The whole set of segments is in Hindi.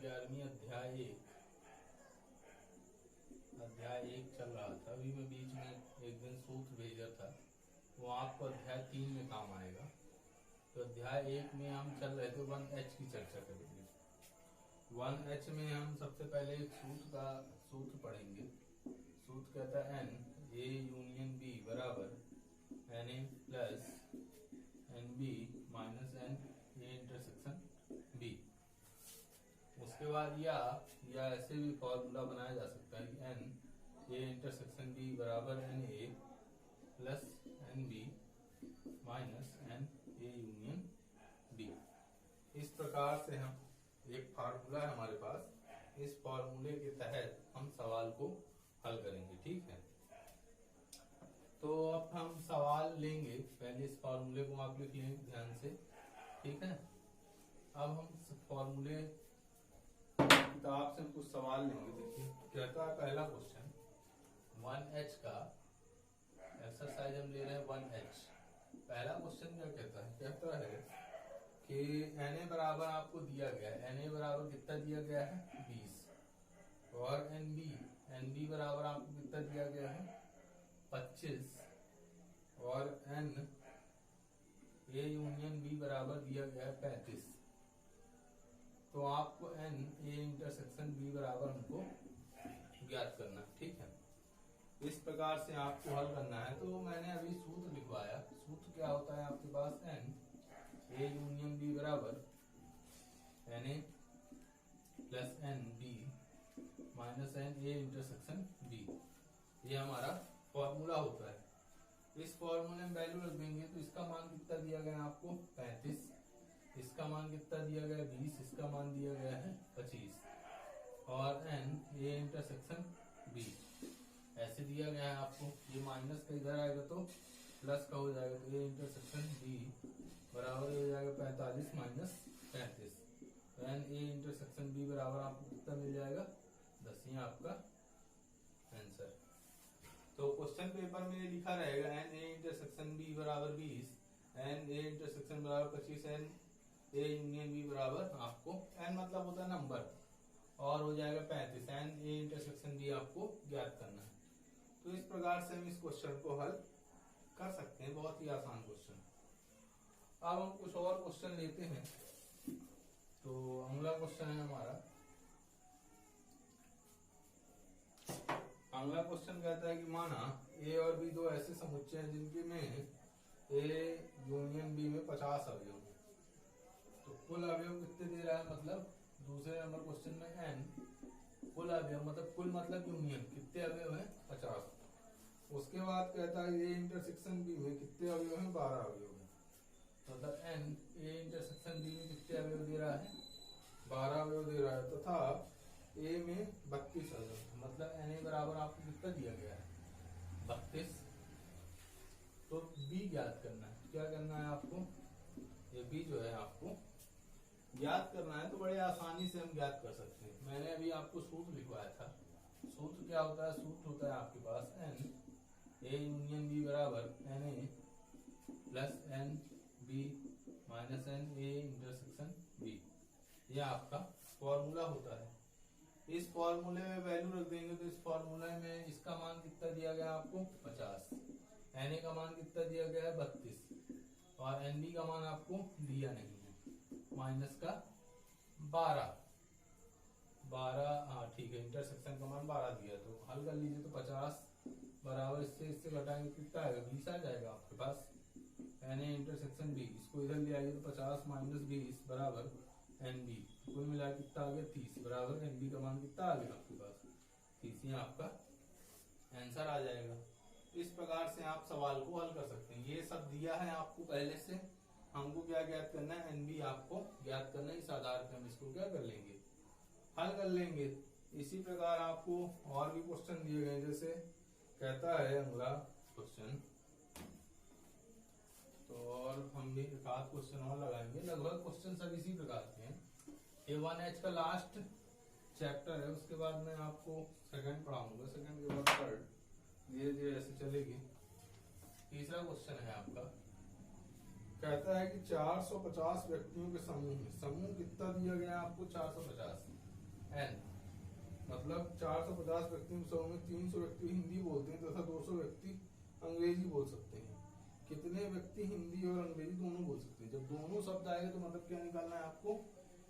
11वीं अध्याय 1 चल रहा था। अभी मैं बीच में एक दिन सूत्र भेजा था, वो आपको अध्याय 3 में काम आएगा। तो अध्याय 1 में हम चल रहे थे 1H की चर्चा करेंगे। 1H में हम सबसे पहले एक सूत्र पढ़ेंगे। सूत्र कहता है N A यूनियन B बराबर Na plus NB minus N A intersection B। उसके बाद या ऐसे भी फॉर्मूला बनाया जा सकता है कि N A इंटरसेक्शन B बराबर Na plus NB minus N A union B। इस प्रकार से हम एक फार्मूला है हमारे पास, इस फार्मूले के तहत हम सवाल को हल करेंगे। ठीक है, तो अब हम सवाल लेंगे। पहले इस फार्मूले को आप लिख लें ध्यान से। ठीक है, अब हम फार्मूले किताब से हम कुछ सवाल लेंगे। देखिए कहता है पहला क्वेश्चन 1H का एक्सरसाइज हम ले रहे हैं 1H। पहला क्वेश्चन क्या कहता है? कहता है कि Na बराबर आपको दिया गया है। Na बराबर कितना दिया गया है? 20। और NB बराबर आपको कितना दिया गया है? 25। और N A यूनियन B बराबर दिया गया है 35। तो आपको N A इंटरसेक्शन B बराबर हमको ज्ञात करना है। ठीक है, इस प्रकार से आपको हल करना है। तो मैंने अभी सूत्र लिखवाया। सूत्र क्या होता है आपके पास? N A यूनियन B बराबर Na plus NB minus N A intersection B। ये हमारा फॉर्मूला होता है। इस फॉर्मूले में वैल्यू रख देंगे तो इसका मान कितना दिया गया है आपको? 35। इसका मान कितना दिया गया है? 20। इसका मान दिया गया है 25। और N A इंटरसेक्शन B ऐसे दिया गया है आपको। ये माइनस का इधर आएगा तो प्लस का हो जाएगा, तो A इंटरसेक्शन B बराबर हो जाएगा 45 माइनस 35। तो N A इंटरसेक्शन B बराबर आपको कितना मिल जाएगा? 10। ये आपका आंसर। तो क्वेश्चन पेपर में लिखा रहेगा N A इंटरसेक्शन B बराबर 20, N A इंटरसेक्शन बराबर 25, N A यूनियन B बराबर आपको N मतलब होता है नंबर और हो जाएगा 35। N A इंटरसेक्शन B आपको ज्ञात करना है। तो इस प्रकार से हम इस क्वेश्चन को हल कर सकते हैं। बहुत ही आसान क्वेश्चन। अब हम कुछ और क्वेश्चन लेते हैं। तो अगला क्वेश्चन है हमारा, अगला क्वेश्चन कहता है कि माना A और B दो ऐसे समुच्चय हैं जिनके में A यूनियन B में 50 अवयव हैं। तो कुल अवयव कितने दे रहा है? मतलब दूसरे नंबर क्वेश्चन में N कुल अवयव मतलब कुल मतलब यूनियन कितने अवयव हैं? 50। उसके बाद कहता है A इंटरसेक्शन B में कितने अवयव हैं? 12 अवयव हैं। मतलब N A इंटरसेक्शन B में कितने अवयव दे रहा है? 12 अवयव दे रहा है। तथा A में 32 अवयव, मतलब Na बराबर आपको कितना दिया गया है? 32। तो B ज्ञात करना है। क्या करना है आपको? ये B जो है आपको ज्ञात करना है। तो बड़े आसानी से हम ज्ञात कर सकते हैं। मैंने अभी आपको सूत्र लिखवाया था। सूत्र क्या होता है? सूत्र होता है आपके पास N A यूनियन B बराबर Na plus NB minus N A intersection B। ये आपका फॉर्मूला होता है। इस फॉर्मूले में वैल्यू रख देंगे तो इस फॉर्मूले में इसका मान कितना दिया गया आपको? 50। Na का मान कितना दिया गया है? 32। और NB का मान आपको दिया नहीं है, माइनस का 12। हाँ ठीक है, इंटरसेक्शन का मान 12 दिया। तो हल कर लीजिए। तो 50 बराबर इससे घटाएंगे कितना आएगा? 20 आ जाएगा आपके पास। Na इंटरसेक्शन B, इसको इधर ले आइए तो 50 माइनस 20 बराबर NB। कुल मिला कितना आ गया? 30 बराबर NB का मान कितना आ गया आपके पास? 30। आपका आंसर आ जाएगा। इस प्रकार से आप सवाल को हल कर सकते हैं। ये सब दिया है आपको पहले से। हमको क्या ज्ञात करना है? NB आपको ज्ञात करना है। इस आधार पर हम इसको क्या कर लेंगे? हल कर लेंगे। इसी प्रकार आपको और भी क्वेश्चन दिए गए। जैसे कहता है अगला क्वेश्चन, तो और हम भी एक आध क्वेश्चन और लगाएंगे। लगभग क्वेश्चन सब इसी प्रकार के हैं। ये 1H का लास्ट चैप्टर है। उसके बाद मैं आपको सेकंड पढ़ाऊंगा। सेकंड के बाद थर्ड, धीरे धीरे ऐसे चलेगी। तीसरा क्वेश्चन है आपका, कहता है कि 450 व्यक्तियों के समूह में, समूह कितना दिया गया आपको? 450। एन, मतलब 450 व्यक्ति में 300 व्यक्ति हिंदी बोलते हैं तथा 200 व्यक्ति अंग्रेजी बोल सकते हैं। कितने व्यक्ति हिंदी और अंग्रेजी दोनों बोल सकते हैं? जब दोनों शब्द आएंगे तो मतलब क्या निकालना है आपको?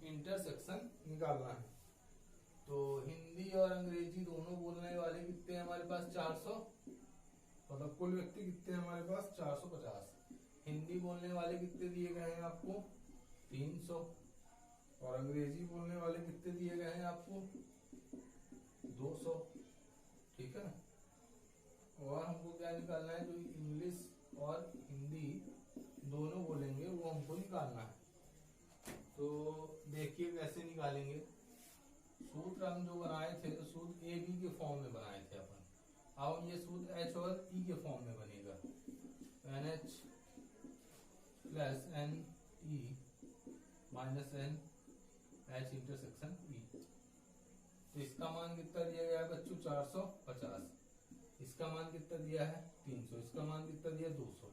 इंटरसेक्शन निकालना है। तो हिंदी और अंग्रेजी दोनों बोलने वाले कितने हैं हमारे पास? 400, मतलब कुल व्यक्ति कितने हैं हमारे पास? 450। हिंदी बोलने वाले कितने दिए गए हैं आपको? 300। और अंग्रेजी बोलने वाले कितने दिए गए हैं आपको? 200। ठीक है। और हमको क्या निकालना है? जो इंग्लिश और हिंदी दोनों बोलेंगे वो हमको निकालना है। तो देखिए कैसे निकालेंगे। सूत्र हम जो बनाए थे तो सूत्र ए बी के फॉर्म में बनाए थे अपन। अब ये सूत्र एच और ई के फॉर्म में बनेगा। N H plus N E minus N H intersection E. तो इसका मान कितना दिया गया है बच्चों? 450। इसका मान कितना दिया है? 300। इसका मान कितना दिया? 200।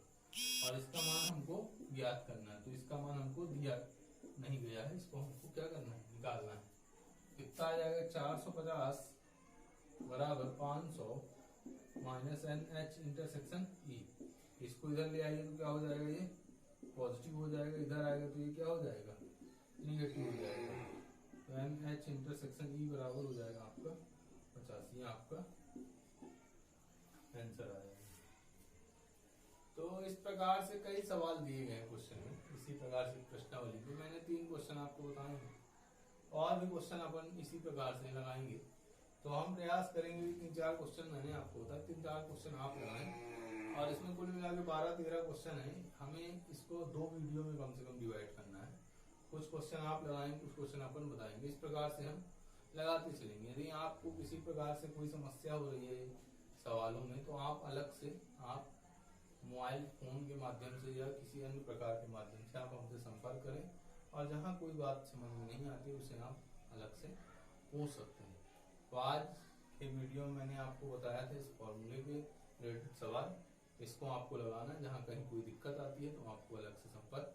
और इसका मान हमको ज्ञात करना है। तो इसका मान हमको दिया नहीं गया है, इसको हमको क्या करना है? निकालना है। कितना आ जाएगा? 450 बराबर 500 minus N H intersection E. इसको इधर ले आइए तो क्या हो जाएगा? ये पॉजिटिव हो जाएगा। इधर आएगा तो ये क्या हो जाएगा? निगेटिव हो जाएगा। तो एन एच इंटरसेक्शन ई बराबर हो जाएगा आपका 50। ये आपका आंसर आ जाएगा। तो इस प्रकार से कई सवाल दिए गए हैं क्वेश्चन में। इसी प्रकार से प्रश्नावली में मैंने 3 क्वेश्चन आपको बताए हैं, और भी क्वेश्चन अपन इसी प्रकार से लगाएंगे। तो हम प्रयास करेंगे 3-4 क्वेश्चन मैंने आपको बताया, 3-4 क्वेश्चन आप लगाएं। और इसमें कुल मिला के 12-13 क्वेश्चन है। हमें इसको 2 वीडियो में कम से कम डिवाइड करना है। कुछ क्वेश्चन आप लगाएंगे, कुछ क्वेश्चन अपन बताएंगे। इस प्रकार से हम लगाते चलेंगे। यदि आपको किसी प्रकार से कोई समस्या हो रही है सवालों में तो आप अलग से आप मोबाइल फोन के माध्यम से या किसी अन्य प्रकार के माध्यम से आप हमसे संपर्क करें। और जहाँ कोई बात समझ में नहीं आती उसे आप अलग से पूछ सकते हैं। तो आज के वीडियो में मैंने आपको बताया था इस फॉर्मूले के रिलेटेड सवाल। इसको आपको लगाना है। जहाँ कहीं कोई दिक्कत आती है तो आपको अलग से संपर्क